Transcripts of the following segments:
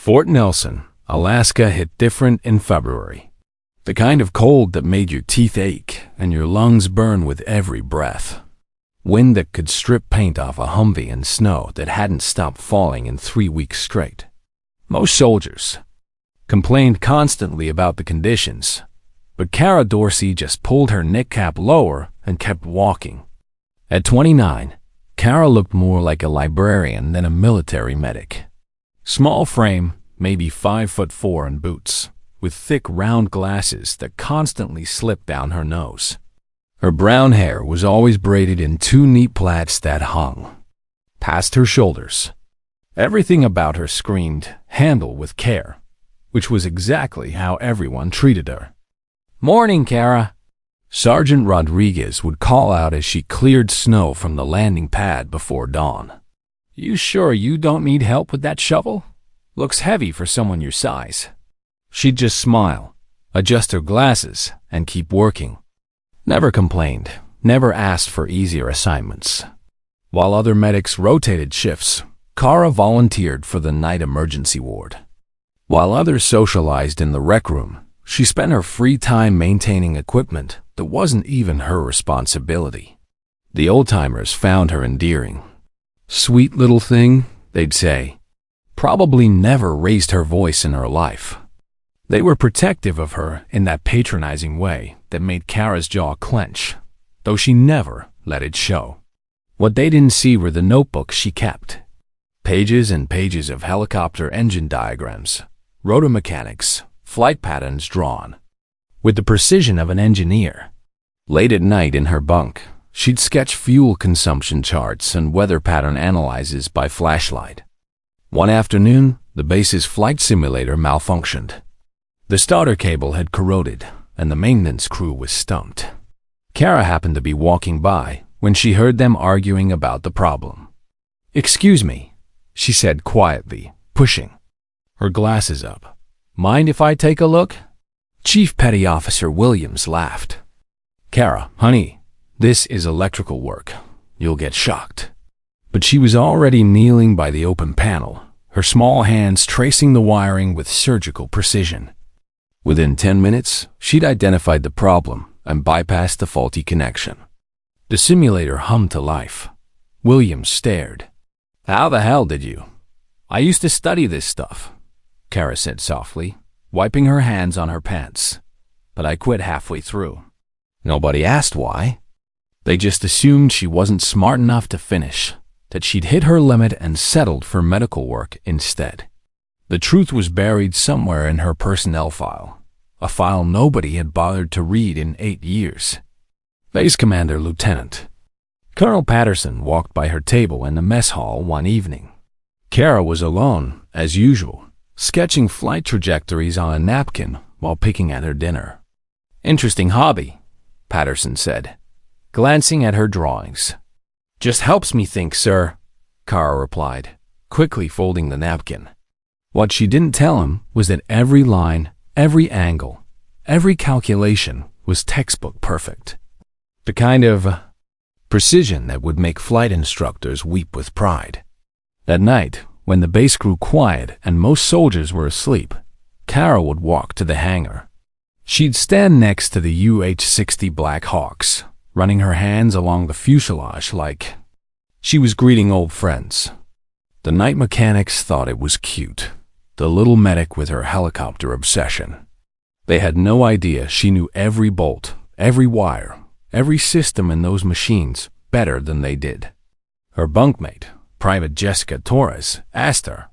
Fort Nelson, Alaska hit different in February. The kind of cold that made your teeth ache and your lungs burn with every breath. Wind that could strip paint off a Humvee and snow that hadn't stopped falling in 3 weeks straight. Most soldiers complained constantly about the conditions, but Kara Dorsey just pulled her kneecap lower and kept walking. At 29, Kara looked more like a librarian than a military medic. Small frame, maybe 5'4" in boots, with thick round glasses that constantly slipped down her nose. Her brown hair was always braided in 2 neat plaits that hung past her shoulders. Everything about her screamed, "Handle with care," which was exactly how everyone treated her. "Morning, Kara," Sergeant Rodriguez would call out as she cleared snow from the landing pad before dawn. "You sure you don't need help with that shovel? Looks heavy for someone your size." She'd just smile, adjust her glasses, and keep working. Never complained, never asked for easier assignments. While other medics rotated shifts, Kara volunteered for the night emergency ward. While others socialized in the rec room, she spent her free time maintaining equipment that wasn't even her responsibility. The old-timers found her endearing. "Sweet little thing," they'd say. Probably never raised her voice in her life. They were protective of her in that patronizing way that made Kara's jaw clench, though she never let it show. What they didn't see were the notebooks she kept. Pages and pages of helicopter engine diagrams, rotor mechanics, flight patterns drawn with the precision of an engineer. Late at night in her bunk, she'd sketch fuel consumption charts and weather pattern analyses by flashlight. One afternoon, the base's flight simulator malfunctioned. The starter cable had corroded, and the maintenance crew was stumped. Kara happened to be walking by when she heard them arguing about the problem. "Excuse me," she said quietly, pushing her glasses up. "Mind if I take a look?" Chief Petty Officer Williams laughed. "Kara, honey, this is electrical work. You'll get shocked." But she was already kneeling by the open panel, her small hands tracing the wiring with surgical precision. Within 10 minutes, she'd identified the problem and bypassed the faulty connection. The simulator hummed to life. Williams stared. "How the hell did you?" "I used to study this stuff," Kara said softly, wiping her hands on her pants. "But I quit halfway through." Nobody asked why. They just assumed she wasn't smart enough to finish, that she'd hit her limit and settled for medical work instead. The truth was buried somewhere in her personnel file, a file nobody had bothered to read in 8 years. Base Commander Lieutenant Colonel Patterson walked by her table in the mess hall one evening. Kara was alone, as usual, sketching flight trajectories on a napkin while picking at her dinner. "Interesting hobby," Patterson said, glancing at her drawings. "Just helps me think, sir," Kara replied, quickly folding the napkin. What she didn't tell him was that every line, every angle, every calculation was textbook perfect. The kind of precision that would make flight instructors weep with pride. At night, when the base grew quiet and most soldiers were asleep, Kara would walk to the hangar. She'd stand next to the UH-60 Black Hawks, running her hands along the fuselage like she was greeting old friends. The night mechanics thought it was cute, the little medic with her helicopter obsession. They had no idea she knew every bolt, every wire, every system in those machines better than they did. Her bunkmate, Private Jessica Torres, asked her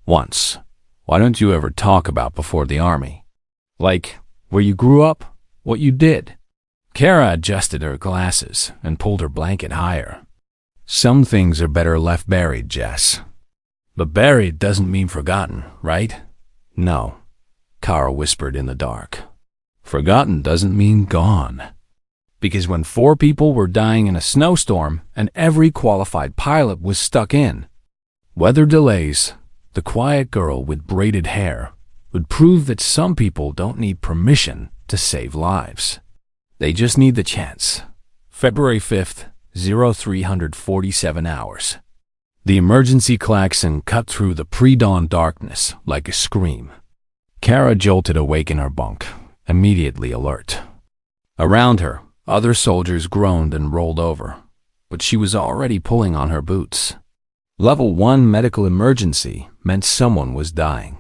once, "Why don't you ever talk about before the Army? Like, where you grew up, what you did?" Kara adjusted her glasses and pulled her blanket higher. "Some things are better left buried, Jess." "But buried doesn't mean forgotten, right?" "No," Kara whispered in the dark. "Forgotten doesn't mean gone." Because when 4 people were dying in a snowstorm and every qualified pilot was stuck in weather delays, the quiet girl with braided hair would prove that some people don't need permission to save lives. They just need the chance. February 5th, 0347 hours. The emergency klaxon cut through the pre-dawn darkness like a scream. Kara jolted awake in her bunk, immediately alert. Around her, other soldiers groaned and rolled over, but she was already pulling on her boots. Level 1 medical emergency meant someone was dying.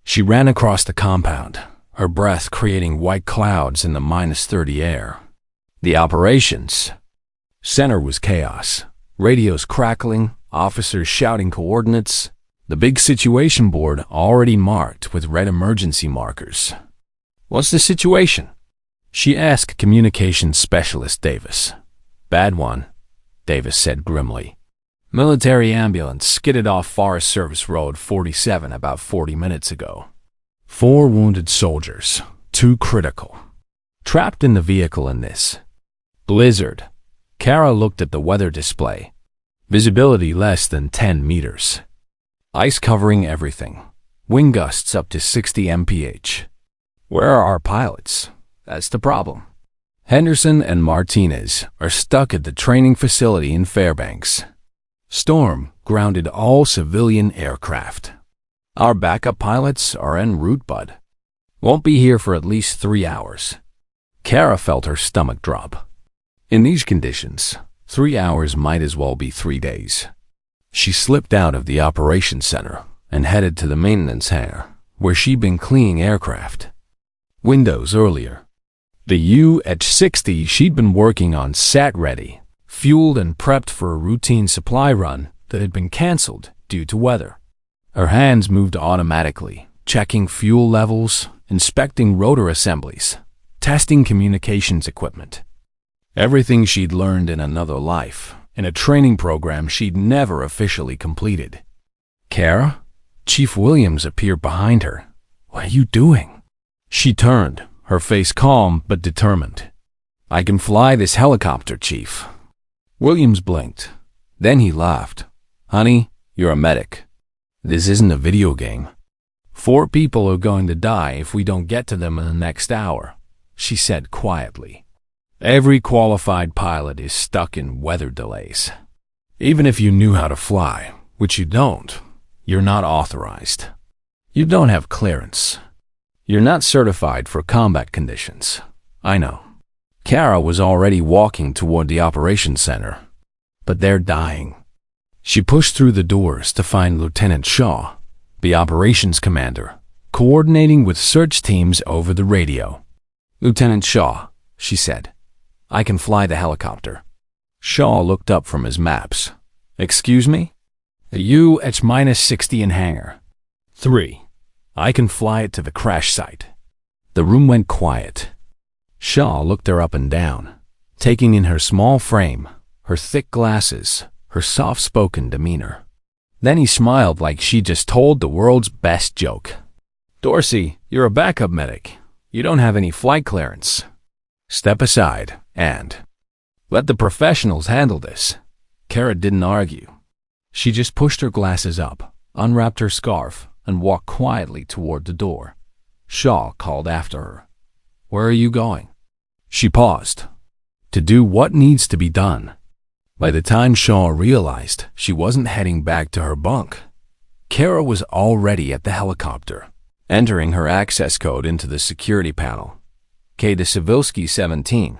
She ran across the compound, her breath creating white clouds in the -30 air. The operations center was chaos. Radios crackling, officers shouting coordinates, the big situation board already marked with red emergency markers. "What's the situation?" she asked communications specialist Davis. "Bad one," Davis said grimly. "Military ambulance skidded off Forest Service Road 47 about 40 minutes ago. 4 wounded soldiers, 2 critical. Trapped in the vehicle in this blizzard." Kara looked at the weather display. Visibility less than 10 meters. Ice covering everything. Wind gusts up to 60 mph. Where are our pilots? That's the problem. Henderson and Martinez are stuck at the training facility in Fairbanks. Storm grounded all civilian aircraft. Our backup pilots are en route, bud. Won't be here for at least 3 hours. Kara felt her stomach drop. In these conditions, 3 hours might as well be 3 days. She slipped out of the operations center and headed to the maintenance hangar, where she'd been cleaning aircraft windows earlier. The UH-60 she'd been working on sat ready, fueled and prepped for a routine supply run that had been canceled due to weather. Her hands moved automatically, checking fuel levels, inspecting rotor assemblies, testing communications equipment. Everything she'd learned in another life, in a training program she'd never officially completed. "Kara?" Chief Williams appeared behind her. "What are you doing?" She turned, her face calm but determined. "I can fly this helicopter, Chief." Williams blinked. Then he laughed. "Honey, you're a medic. This isn't a video game. 4 people are going to die if we don't get to them in the next hour," she said quietly. "Every qualified pilot is stuck in weather delays. Even if you knew how to fly, which you don't, you're not authorized. You don't have clearance. You're not certified for combat conditions. I know." Kara was already walking toward the operations center. "But they're dying." She pushed through the doors to find Lieutenant Shaw, the operations commander, coordinating with search teams over the radio. "Lieutenant Shaw," she said, "I can fly the helicopter." Shaw looked up from his maps. "Excuse me?" "A UH-60 in hangar. 3. I can fly it to the crash site." The room went quiet. Shaw looked her up and down, taking in her small frame, her thick glasses, her soft-spoken demeanor. Then he smiled like she just told the world's best joke. "Dorsey, you're a backup medic. You don't have any flight clearance. Step aside and let the professionals handle this." Kara didn't argue. She just pushed her glasses up, unwrapped her scarf, and walked quietly toward the door. Shaw called after her. "Where are you going?" She paused. "To do what needs to be done." By the time Shaw realized she wasn't heading back to her bunk, Kara was already at the helicopter, entering her access code into the security panel. K to Civilski 17.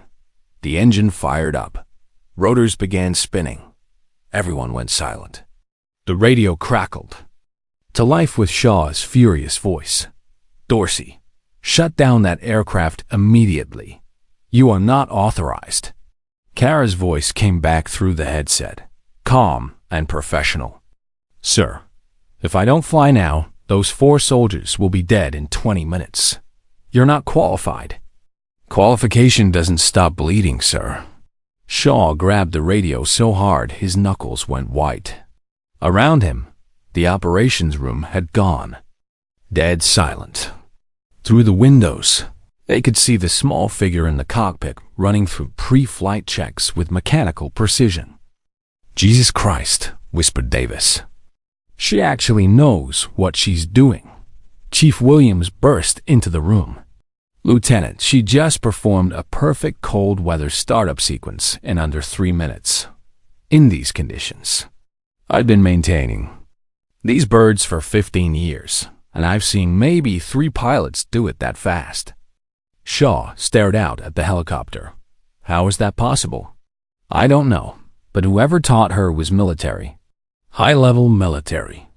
The engine fired up. Rotors began spinning. Everyone went silent. The radio crackled. To life with Shaw's furious voice. "Dorsey, shut down that aircraft immediately. You are not authorized." Kara's voice came back through the headset, calm and professional. "Sir, if I don't fly now, those 4 soldiers will be dead in 20 minutes. You're not qualified." "Qualification doesn't stop bleeding, sir." Shaw grabbed the radio so hard his knuckles went white. Around him, the operations room had gone. Dead silent. Through the windows, they could see the small figure in the cockpit running through pre-flight checks with mechanical precision. "Jesus Christ," whispered Davis. "She actually knows what she's doing." Chief Williams burst into the room. "Lieutenant, she just performed a perfect cold weather startup sequence in under 3 minutes. In these conditions." I'd been maintaining these birds for 15 years, and I've seen maybe 3 pilots do it that fast. Shaw stared out at the helicopter. How is that possible? I don't know, but whoever taught her was military. High-level military.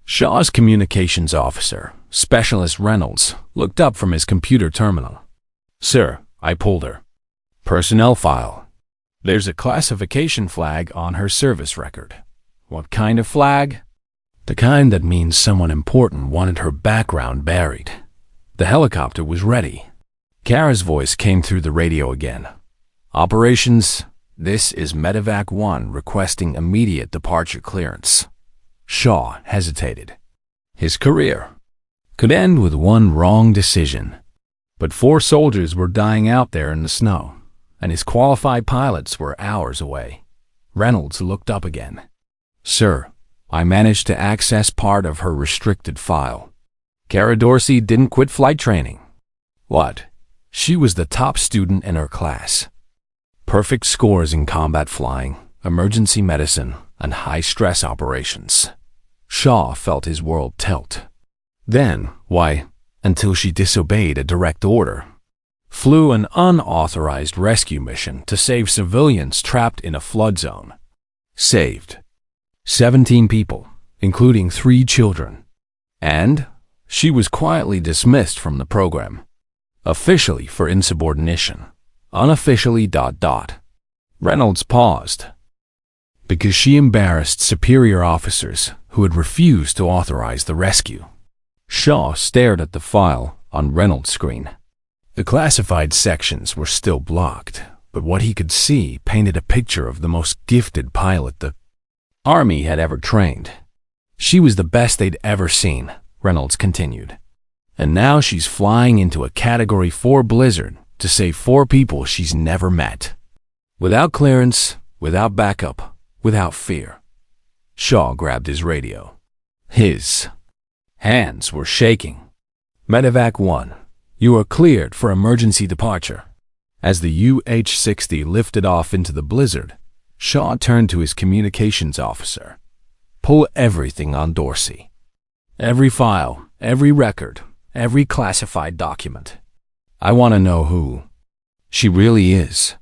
Shaw's communications officer, Specialist Reynolds, looked up from his computer terminal. Sir, I pulled her. Personnel file. There's a classification flag on her service record. What kind of flag? The kind that means someone important wanted her background buried. The helicopter was ready. Kara's voice came through the radio again. Operations, this is Medevac 1 requesting immediate departure clearance. Shaw hesitated. His career could end with one wrong decision. But 4 soldiers were dying out there in the snow, and his qualified pilots were hours away. Reynolds looked up again. Sir, I managed to access part of her restricted file. Kara Dorsey didn't quit flight training. What? She was the top student in her class. Perfect scores in combat flying, emergency medicine, and high-stress operations. Shaw felt his world tilt. Then, why, until she disobeyed a direct order. Flew an unauthorized rescue mission to save civilians trapped in a flood zone. Saved 17 people, including 3 children. And she was quietly dismissed from the program. Officially for insubordination. Unofficially ... Reynolds paused. Because she embarrassed superior officers who had refused to authorize the rescue. Shaw stared at the file on Reynolds' screen. The classified sections were still blocked, but what he could see painted a picture of the most gifted pilot the Army had ever trained. She was the best they'd ever seen, Reynolds continued. And now she's flying into a Category 4 blizzard to save 4 people she's never met. Without clearance, without backup, without fear. Shaw grabbed his radio. His hands were shaking. Medevac 1, you are cleared for emergency departure. As the UH-60 lifted off into the blizzard, Shaw turned to his communications officer. Pull everything on Dorsey. Every file, every record, every classified document. I want to know who she really is.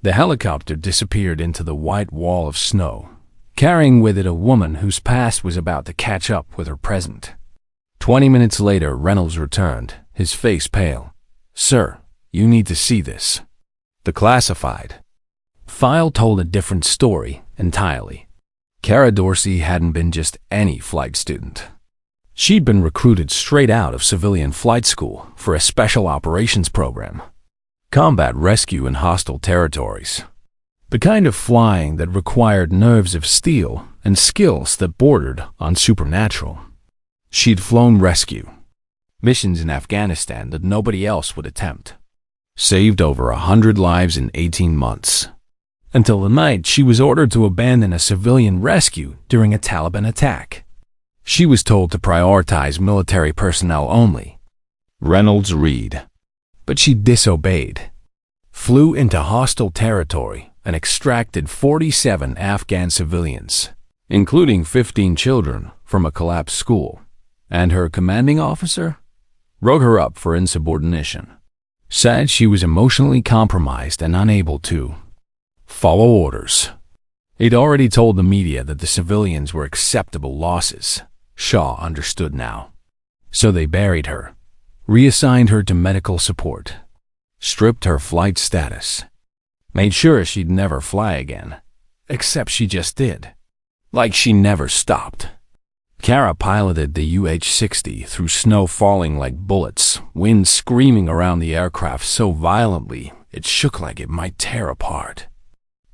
The helicopter disappeared into the white wall of snow, carrying with it a woman whose past was about to catch up with her present. 20 minutes later, Reynolds returned, his face pale. Sir, you need to see this. The classified file told a different story entirely. Kara Dorsey hadn't been just any flight student. She'd been recruited straight out of civilian flight school for a special operations program. Combat rescue in hostile territories. The kind of flying that required nerves of steel and skills that bordered on supernatural. She'd flown rescue missions in Afghanistan that nobody else would attempt. Saved over 100 lives in 18 months. Until the night she was ordered to abandon a civilian rescue during a Taliban attack. She was told to prioritize military personnel only. Reynolds read. But she disobeyed. Flew into hostile territory and extracted 47 Afghan civilians, including 15 children from a collapsed school. And her commanding officer wrote her up for insubordination. Said she was emotionally compromised and unable to follow orders. He'd already told the media that the civilians were acceptable losses. Shaw understood now. So they buried her, reassigned her to medical support, stripped her flight status, made sure she'd never fly again. Except she just did. Like she never stopped. Kara piloted the UH-60 through snow falling like bullets, wind screaming around the aircraft so violently it shook like it might tear apart.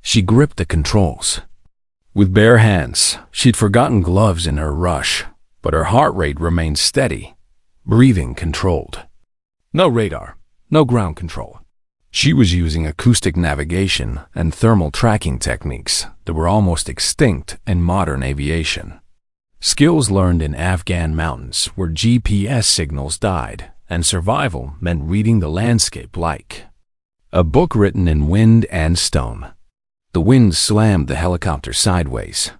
She gripped the controls. With bare hands, she'd forgotten gloves in her rush, but her heart rate remained steady, breathing controlled. No radar, no ground control. She was using acoustic navigation and thermal tracking techniques that were almost extinct in modern aviation. Skills learned in Afghan mountains where GPS signals died, and survival meant reading the landscape like a book written in wind and stone. The wind slammed the helicopter sideways.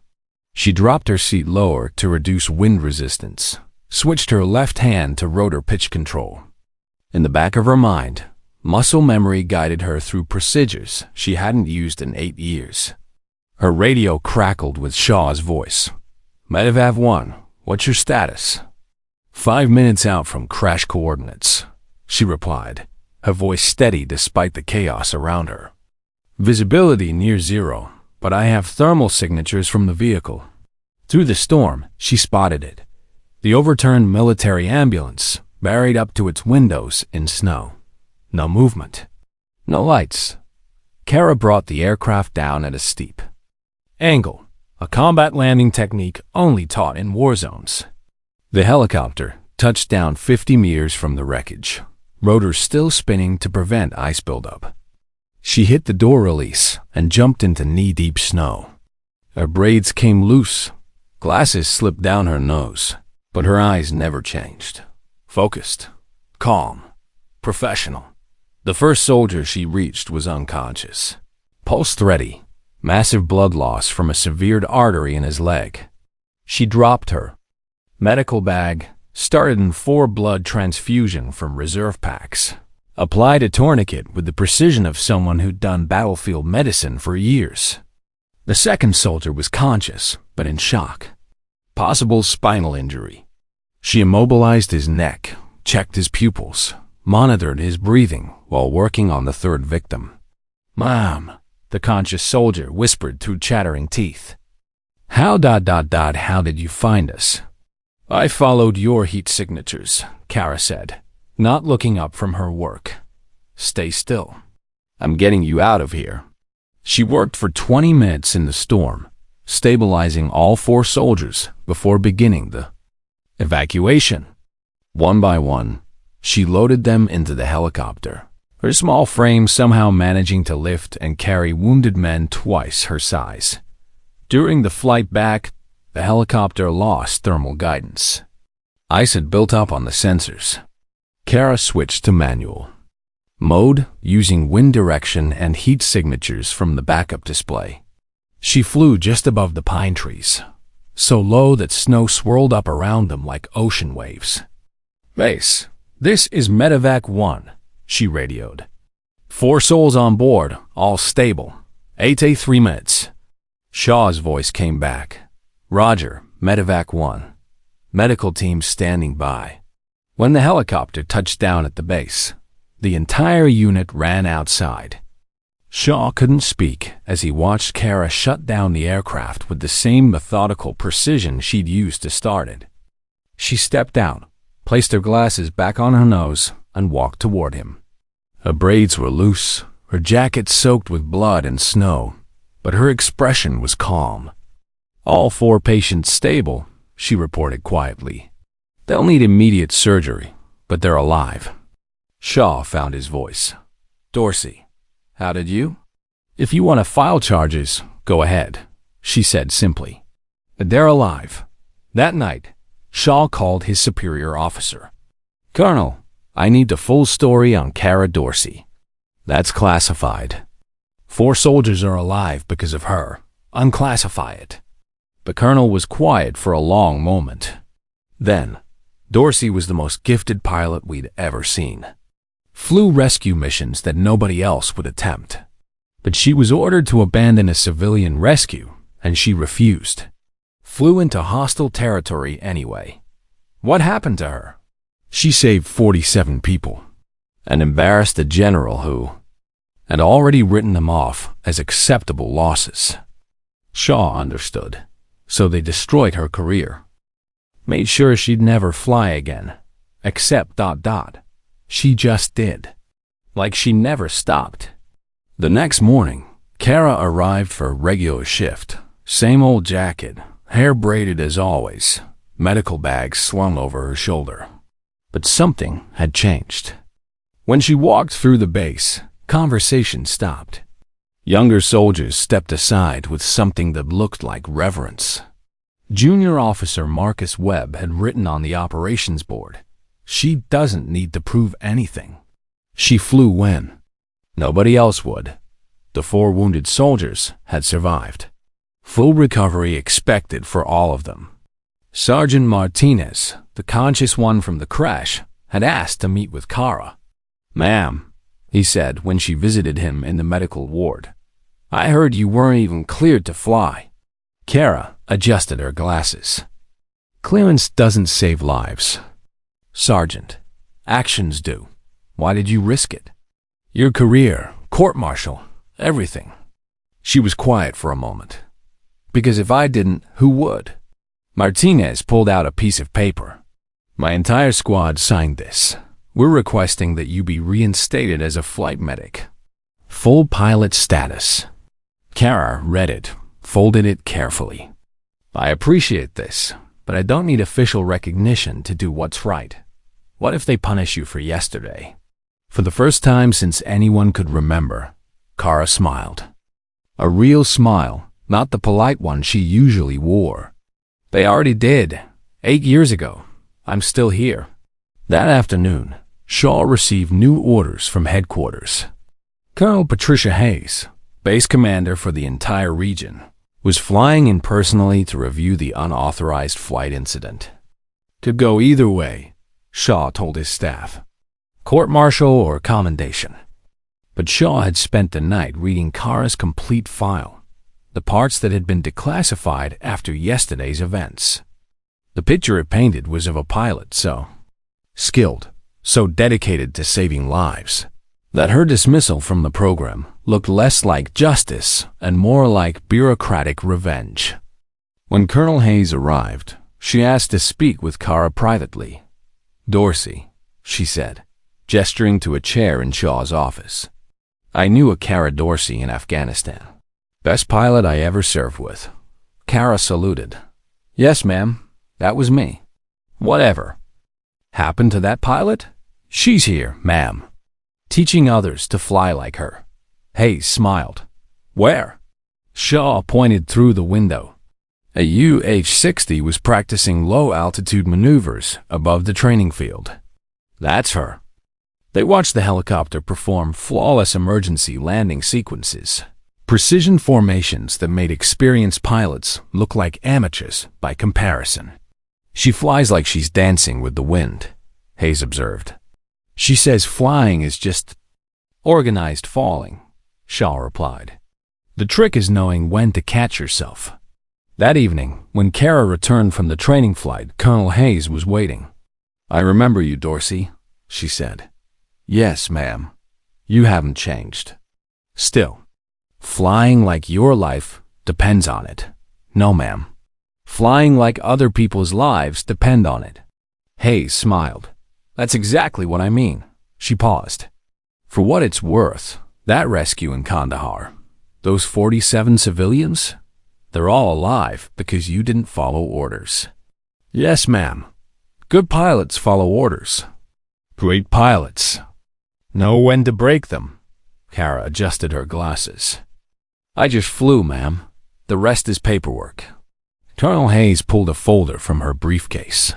She dropped her seat lower to reduce wind resistance, switched her left hand to rotor pitch control. In the back of her mind, muscle memory guided her through procedures she hadn't used in 8 years. Her radio crackled with Shaw's voice. "Medevac 1, what's your status?" "5 minutes out from crash coordinates," she replied, her voice steady despite the chaos around her. "Visibility near zero, but I have thermal signatures from the vehicle." Through the storm, she spotted it. The overturned military ambulance, buried up to its windows in snow. No movement. No lights. Kara brought the aircraft down at a steep angle, a combat landing technique only taught in war zones. The helicopter touched down 50 meters from the wreckage, rotors still spinning to prevent ice buildup. She hit the door release and jumped into knee-deep snow. Her braids came loose, glasses slipped down her nose, but her eyes never changed. Focused, calm, professional. The first soldier she reached was unconscious. Pulse steady, massive blood loss from a severed artery in his leg. She dropped her medical bag, started in 4 blood transfusion from reserve packs, applied a tourniquet with the precision of someone who'd done battlefield medicine for years. The second soldier was conscious, but in shock. Possible spinal injury. She immobilized his neck, checked his pupils, monitored his breathing while working on the third victim. "Mom," the conscious soldier whispered through chattering teeth. How did you find us?" "I followed your heat signatures," Kara said, not looking up from her work. "Stay still. I'm getting you out of here." She worked for 20 minutes in the storm, stabilizing all 4 soldiers before beginning the evacuation. One by one, she loaded them into the helicopter, her small frame somehow managing to lift and carry wounded men twice her size. During the flight back, the helicopter lost thermal guidance. Ice had built up on the sensors. Kara switched to manual mode, using wind direction and heat signatures from the backup display. She flew just above the pine trees, so low that snow swirled up around them like ocean waves. "Base, this is Medevac 1, she radioed. 4 souls on board, all stable. 3 minutes. Shaw's voice came back. "Roger, Medevac 1. Medical team standing by." When the helicopter touched down at the base, the entire unit ran outside. Shaw couldn't speak as he watched Kara shut down the aircraft with the same methodical precision she'd used to start it. She stepped out, placed her glasses back on her nose, and walked toward him. Her braids were loose, her jacket soaked with blood and snow, but her expression was calm. "All 4 patients stable," she reported quietly. "They'll need immediate surgery, but they're alive." Shaw found his voice. "Dorsey, how did you?" "If you want to file charges, go ahead," she said simply. "They're alive." That night, Shaw called his superior officer. "Colonel, I need the full story on Kara Dorsey." "That's classified." "4 soldiers are alive because of her. Unclassify it." The colonel was quiet for a long moment. Then, Dorsey was the most gifted pilot we'd ever seen. Flew rescue missions that nobody else would attempt. But she was ordered to abandon a civilian rescue, and she refused. Flew into hostile territory anyway. What happened to her? She saved 47 people, and embarrassed a general who had already written them off as acceptable losses. Shaw understood, so they destroyed her career. Made sure she'd never fly again, except ... She just did. Like she never stopped. The next morning, Kara arrived for a regular shift. Same old jacket, hair braided as always, medical bag slung over her shoulder. But something had changed. When she walked through the base, conversation stopped. Younger soldiers stepped aside with something that looked like reverence. Junior Officer Marcus Webb had written on the operations board, "She doesn't need to prove anything. She flew when nobody else would." The 4 wounded soldiers had survived. Full recovery expected for all of them. Sergeant Martinez, the conscious one from the crash, had asked to meet with Kara. "Ma'am," he said when she visited him in the medical ward, "I heard you weren't even cleared to fly." Kara adjusted her glasses. "Clearance doesn't save lives, Sergeant. Actions do. Why did you risk it? Your career, court-martial, everything." She was quiet for a moment. "Because if I didn't, who would?" Martinez pulled out a piece of paper. "My entire squad signed this. We're requesting that you be reinstated as a flight medic. Full pilot status." Kara read it, folded it carefully. "I appreciate this, but I don't need official recognition to do what's right. What if they punish you for yesterday?" For the first time since anyone could remember, Kara smiled. A real smile, not the polite one she usually wore. "They already did. 8 years ago. I'm still here." That afternoon, Shaw received new orders from headquarters. Colonel Patricia Hayes, base commander for the entire region, was flying in personally to review the unauthorized flight incident. Could go either way, Shaw told his staff. Court-martial or commendation. But Shaw had spent the night reading Kara's complete file, the parts that had been declassified after yesterday's events. The picture it painted was of a pilot so skilled, so dedicated to saving lives, that her dismissal from the program looked less like justice and more like bureaucratic revenge. When Colonel Hayes arrived, she asked to speak with Kara privately. "Dorsey," she said, gesturing to a chair in Shaw's office. "I knew a Kara Dorsey in Afghanistan. Best pilot I ever served with." Kara saluted. "Yes, ma'am, that was me." "Whatever happened to that pilot?" "She's here, ma'am, teaching others to fly like her." Hayes smiled. "Where?" Shaw pointed through the window. A UH-60 was practicing low-altitude maneuvers above the training field. "That's her." They watched the helicopter perform flawless emergency landing sequences, precision formations that made experienced pilots look like amateurs by comparison. "She flies like she's dancing with the wind," Hayes observed. "She says flying is just organized falling," Shaw replied. "The trick is knowing when to catch yourself." That evening, when Kara returned from the training flight, Colonel Hayes was waiting. "I remember you, Dorsey," she said. "Yes, ma'am. You haven't changed. Still, flying like your life depends on it." "No, ma'am. Flying like other people's lives depend on it." Hayes smiled. "That's exactly what I mean." She paused. "For what it's worth, that rescue in Kandahar, those 47 civilians, they're all alive because you didn't follow orders." "Yes, ma'am. Good pilots follow orders. Great pilots know when to break them." Kara adjusted her glasses. "I just flew, ma'am. The rest is paperwork." Colonel Hayes pulled a folder from her briefcase.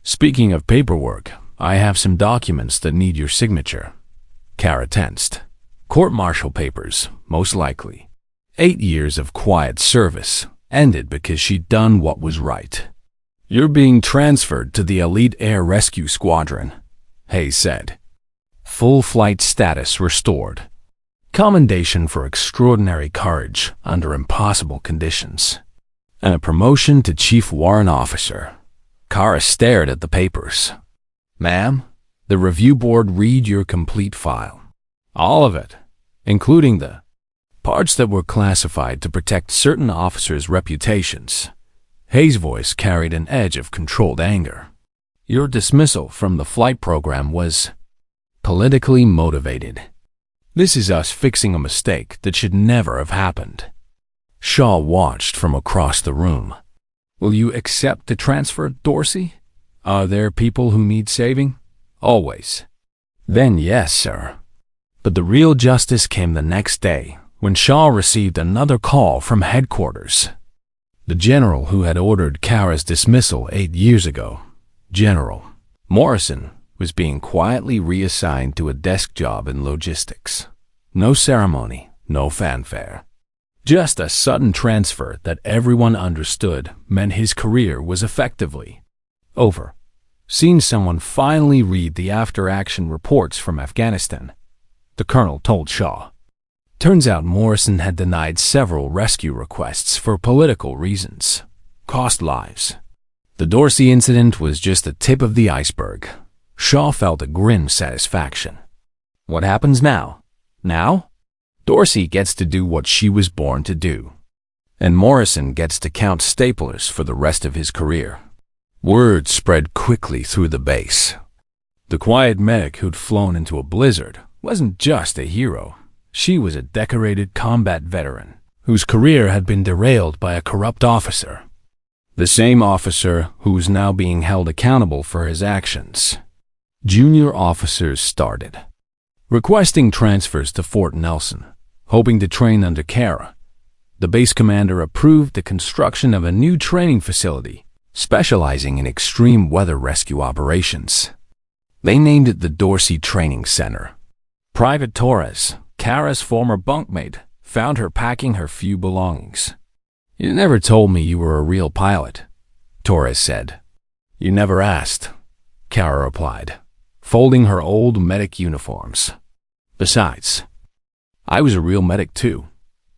"Speaking of paperwork, I have some documents that need your signature." Kara tensed. Court-martial papers, most likely. 8 years of quiet service ended because she'd done what was right. "You're being transferred to the Elite Air Rescue Squadron," Hayes said. "Full flight status restored. Commendation for extraordinary courage under impossible conditions. And a promotion to Chief Warrant Officer." Kara stared at the papers. "Ma'am, the review board read your complete file. All of it, including the parts that were classified to protect certain officers' reputations." Hayes' voice carried an edge of controlled anger. "Your dismissal from the flight program was politically motivated. This is us fixing a mistake that should never have happened." Shaw watched from across the room. "Will you accept the transfer, Dorsey? Are there people who need saving?" "Always." "Then yes, sir." But the real justice came the next day, when Shaw received another call from headquarters. The general who had ordered Kara's dismissal 8 years ago, General Morrison, was being quietly reassigned to a desk job in logistics. No ceremony, no fanfare. Just a sudden transfer that everyone understood meant his career was effectively over. Seeing someone finally read the after-action reports from Afghanistan, the colonel told Shaw. Turns out Morrison had denied several rescue requests for political reasons. Cost lives. The Dorsey incident was just the tip of the iceberg. Shaw felt a grim satisfaction. What happens now? Now? Dorsey gets to do what she was born to do. And Morrison gets to count staplers for the rest of his career. Word spread quickly through the base. The quiet medic who'd flown into a blizzard wasn't just a hero. She was a decorated combat veteran whose career had been derailed by a corrupt officer. The same officer who's now being held accountable for his actions. Junior officers started requesting transfers to Fort Nelson, hoping to train under Kara. The base commander approved the construction of a new training facility specializing in extreme weather rescue operations. They named it the Dorsey Training Center. Private Torres, Kara's former bunkmate, found her packing her few belongings. "You never told me you were a real pilot," Torres said. "You never asked," Kara replied, folding her old medic uniforms. "Besides, I was a real medic too.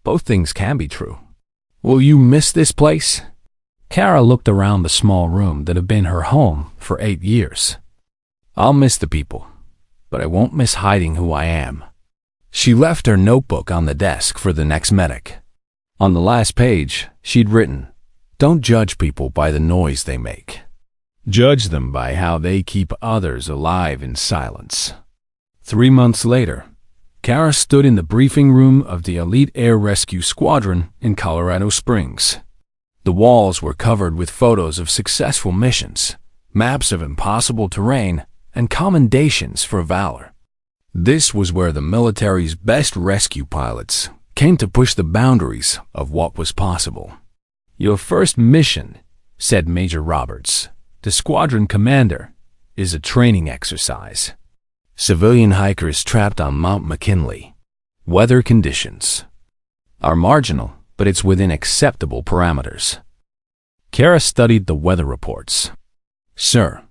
Both things can be true. Will you miss this place?" Kara looked around the small room that had been her home for 8 years. "I'll miss the people, but I won't miss hiding who I am." She left her notebook on the desk for the next medic. On the last page, she'd written, "Don't judge people by the noise they make. Judge them by how they keep others alive in silence." 3 months later, Kara stood in the briefing room of the Elite Air Rescue Squadron in Colorado Springs. The walls were covered with photos of successful missions, maps of impossible terrain, and commendations for valor. This was where the military's best rescue pilots came to push the boundaries of what was possible. "Your first mission," said Major Roberts, the squadron commander, "is a training exercise. Civilian hikers trapped on Mount McKinley. Weather conditions are marginal, but it's within acceptable parameters." Kara studied the weather reports. "Sir,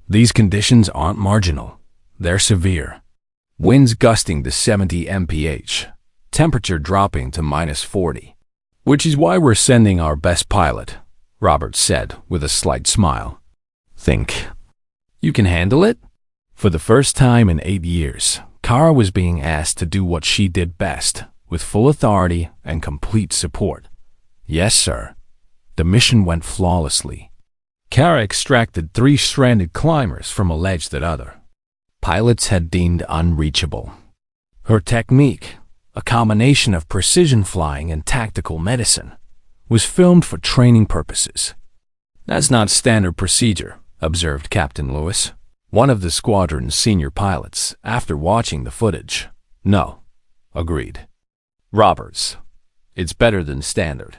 these conditions aren't marginal. They're severe. Winds gusting to 70 mph, temperature dropping to -40. Which is why we're sending our best pilot," Roberts said with a slight smile. "Think you can handle it?" For the first time in 8 years, Kara was being asked to do what she did best, with full authority and complete support. "Yes, sir." The mission went flawlessly. Kara extracted 3 stranded climbers from a ledge that other pilots had deemed unreachable. Her technique, a combination of precision flying and tactical medicine, was filmed for training purposes. "That's not standard procedure," observed Captain Lewis, one of the squadron's senior pilots, after watching the footage. "No," agreed Roberts. "It's better than standard."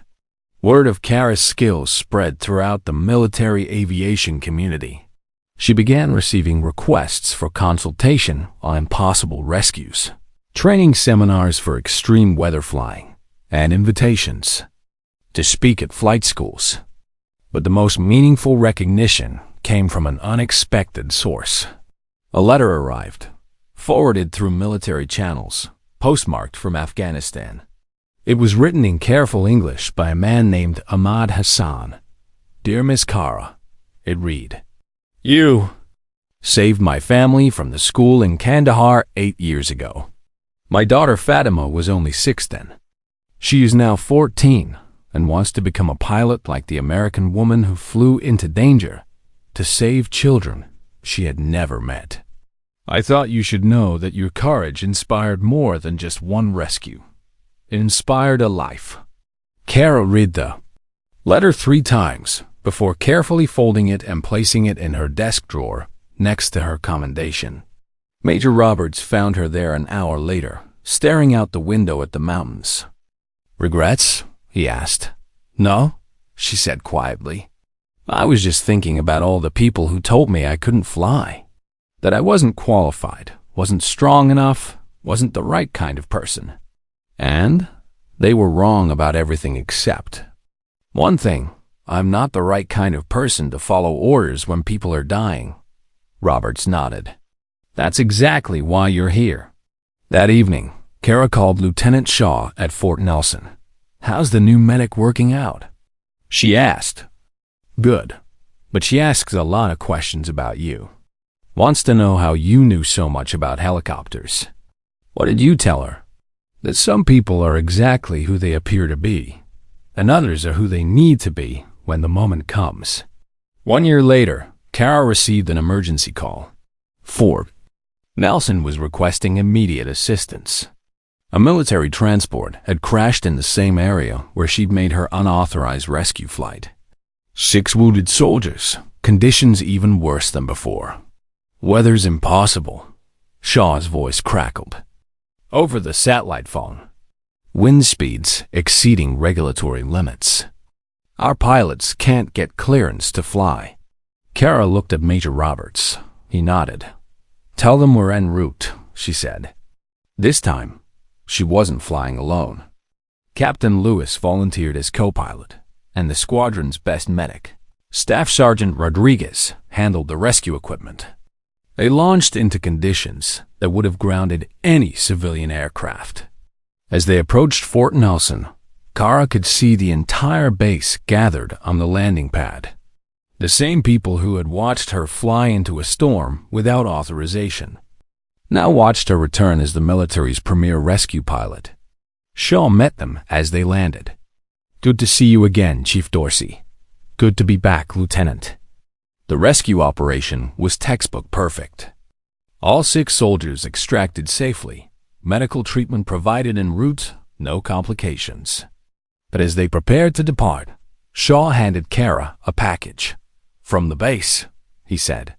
Word of Kara's skills spread throughout the military aviation community. She began receiving requests for consultation on impossible rescues, training seminars for extreme weather flying, and invitations to speak at flight schools. But the most meaningful recognition came from an unexpected source. A letter arrived, forwarded through military channels, postmarked from Afghanistan. It was written in careful English by a man named Ahmad Hassan. "Dear Miss Kara," it read, "You saved my family from the school in Kandahar 8 years ago. My daughter Fatima was only 6 then. She is now 14 and wants to become a pilot like the American woman who flew into danger to save children she had never met. I thought you should know that your courage inspired more than just one rescue. It inspired a life." Kara read the letter 3 times before carefully folding it and placing it in her desk drawer next to her commendation. Major Roberts found her there an hour later, staring out the window at the mountains. "Regrets?" he asked. "No," she said quietly. "I was just thinking about all the people who told me I couldn't fly, that I wasn't qualified, wasn't strong enough, wasn't the right kind of person. And They were wrong about everything except one thing. I'm not the right kind of person to follow orders when people are dying. Roberts nodded. That's exactly why you're here. That evening, Kara called Lieutenant Shaw at Fort Nelson. How's the new medic working out? She asked. Good, but she asks a lot of questions about you. Wants to know how you knew so much about helicopters. What did you tell her? That some people are exactly who they appear to be, and others are who they need to be when the moment comes. 1 year later, Kara received an emergency call. Fort Nelson was requesting immediate assistance. A military transport had crashed in the same area where she'd made her unauthorized rescue flight. 6 wounded soldiers, conditions even worse than before. Weather's impossible. Shaw's voice crackled. Over the satellite phone. Wind speeds exceeding regulatory limits. Our pilots can't get clearance to fly. Kara looked at Major Roberts. He nodded. Tell them we're en route, she said. This time, she wasn't flying alone. Captain Lewis volunteered as co-pilot, and the squadron's best medic, Staff Sergeant Rodriguez, handled the rescue equipment. They launched into conditions that would have grounded any civilian aircraft. As they approached Fort Nelson, Kara could see the entire base gathered on the landing pad. The same people who had watched her fly into a storm without authorization now watched her return as the military's premier rescue pilot. Shaw met them as they landed. Good to see you again, Chief Dorsey. Good to be back, Lieutenant. The rescue operation was textbook perfect. All 6 soldiers extracted safely, medical treatment provided en route, no complications. But as they prepared to depart, Shaw handed Kara a package. From the base, he said.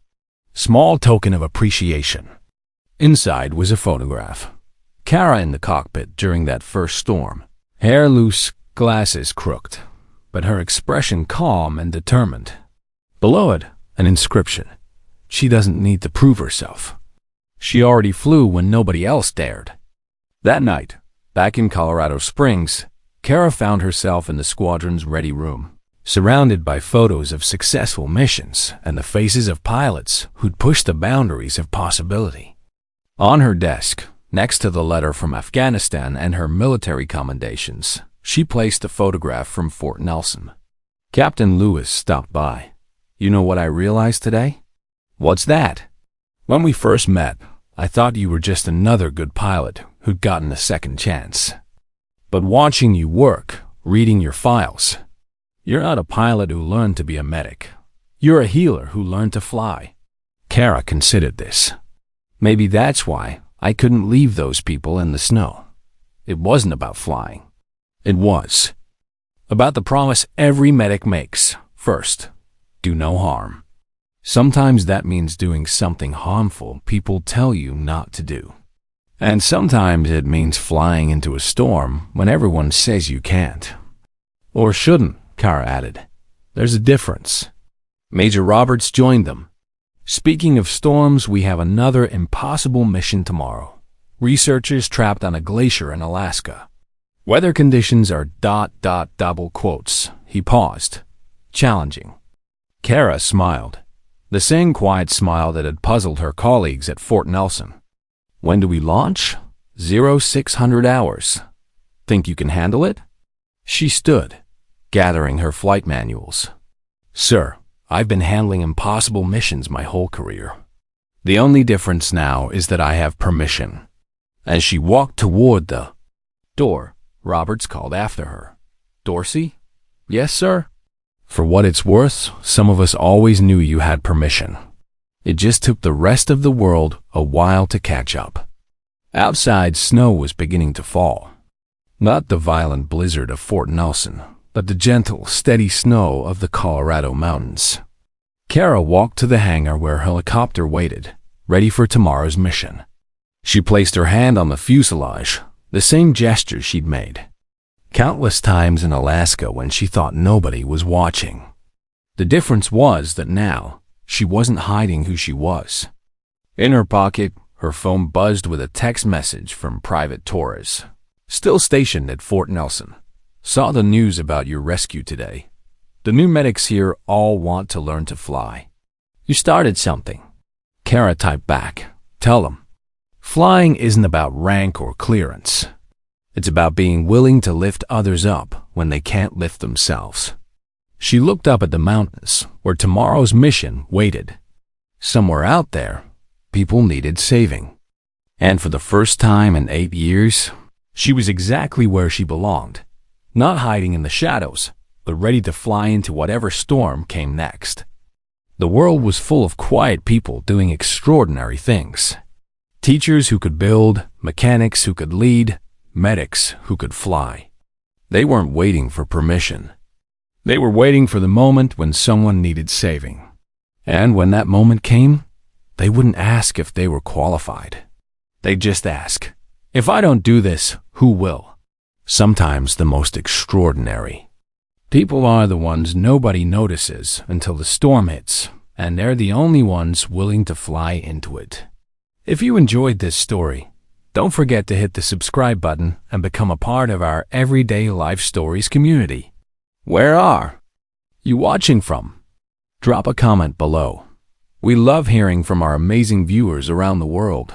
Small token of appreciation. Inside was a photograph. Kara in the cockpit during that first storm. Hair loose, glasses crooked, but her expression calm and determined. Below it, an inscription. She doesn't need to prove herself. She already flew when nobody else dared. That night, back in Colorado Springs, Kara found herself in the squadron's ready room, surrounded by photos of successful missions and the faces of pilots who'd pushed the boundaries of possibility. On her desk, next to the letter from Afghanistan and her military commendations, she placed a photograph from Fort Nelson. Captain Lewis stopped by. You know what I realized today? What's that? When we first met, I thought you were just another good pilot who'd gotten a second chance. But watching you work, reading your files, you're not a pilot who learned to be a medic. You're a healer who learned to fly. Kara considered this. Maybe that's why I couldn't leave those people in the snow. It wasn't about flying. It was about the promise every medic makes. First, do no harm. Sometimes that means doing something harmful people tell you not to do. And sometimes it means flying into a storm when everyone says you can't. Or shouldn't, Kara added. There's a difference. Major Roberts joined them. Speaking of storms, we have another impossible mission tomorrow. Researchers trapped on a glacier in Alaska. Weather conditions are ... double quotes. He paused. Challenging. Kara smiled. The same quiet smile that had puzzled her colleagues at Fort Nelson. When do we launch? 0600 hours. Think you can handle it? She stood, gathering her flight manuals. Sir, I've been handling impossible missions my whole career. The only difference now is that I have permission. As she walked toward the door, Roberts called after her. Dorsey? Yes, sir? For what it's worth, some of us always knew you had permission. It just took the rest of the world a while to catch up. Outside, snow was beginning to fall. Not the violent blizzard of Fort Nelson, but the gentle, steady snow of the Colorado mountains. Kara walked to the hangar where her helicopter waited, ready for tomorrow's mission. She placed her hand on the fuselage, the same gesture she'd made countless times in Alaska when she thought nobody was watching. The difference was that now, she wasn't hiding who she was. In her pocket, her phone buzzed with a text message from Private Torres. still stationed at Fort Nelson, saw the news about your rescue today. The new medics here all want to learn to fly. You started something. Kara typed back. Tell them. Flying isn't about rank or clearance. It's about being willing to lift others up when they can't lift themselves. She looked up at the mountains where tomorrow's mission waited. Somewhere out there, people needed saving. And for the first time in 8 years, she was exactly where she belonged, not hiding in the shadows, but ready to fly into whatever storm came next. The world was full of quiet people doing extraordinary things. Teachers who could build, mechanics who could lead, medics who could fly. They weren't waiting for permission. They were waiting for the moment when someone needed saving. And when that moment came, they wouldn't ask if they were qualified. They'd just ask, if I don't do this, who will? Sometimes the most extraordinary. People are the ones nobody notices until the storm hits, and they're the only ones willing to fly into it. If you enjoyed this story, don't forget to hit the subscribe button and become a part of our Everyday Life Stories community. Where are you watching from? Drop a comment below. We love hearing from our amazing viewers around the world.